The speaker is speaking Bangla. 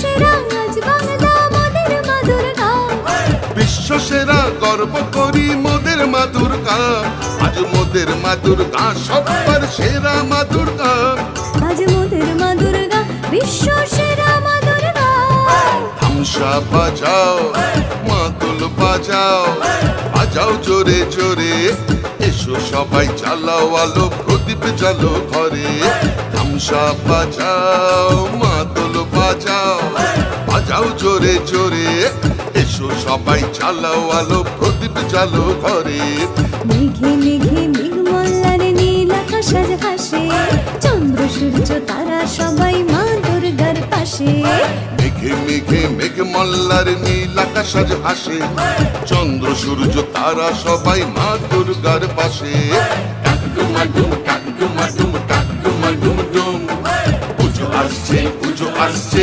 সেরা আজ বাংলা মোদের মা দুর্গা, বিশ্ব সেরা গর্ব করি মোদের মা দুর্গা, আজ মোদের মা দুর্গা সবার সেরা মা দুর্গা, আজ মোদের মা দুর্গা বিশ্ব সেরা মা দুর্গা। হামসা বাজাও মাদল বাজাও, বাজাও জোরে জোরে, এসো সবাই চালাও আলো প্রদীপ জ্বালো ঘরে। হামসা বাজাও মাদল বাজাও, বাজাও জোরে জোরে, এসো সবাই চালাও আলো প্রদীপ জ্বালো ঘরে। মেঘে মেঘে মেঘমল্লার নীল আকাশ আজ ভাসে, চন্দ্র সূর্য তারা সবাই মা দুর্গার পাশে। মেঘে মেঘে মেঘ মল্লার নীল আকাশ আজ ভাসে, চন্দ্র সূর্য তারা সবাই মা দুর্গার পাশে। টাকডুমাডুম টাকডুমাডুম টাকডুমাডুম ডুম, পুজো আসছে পুজো আসছে।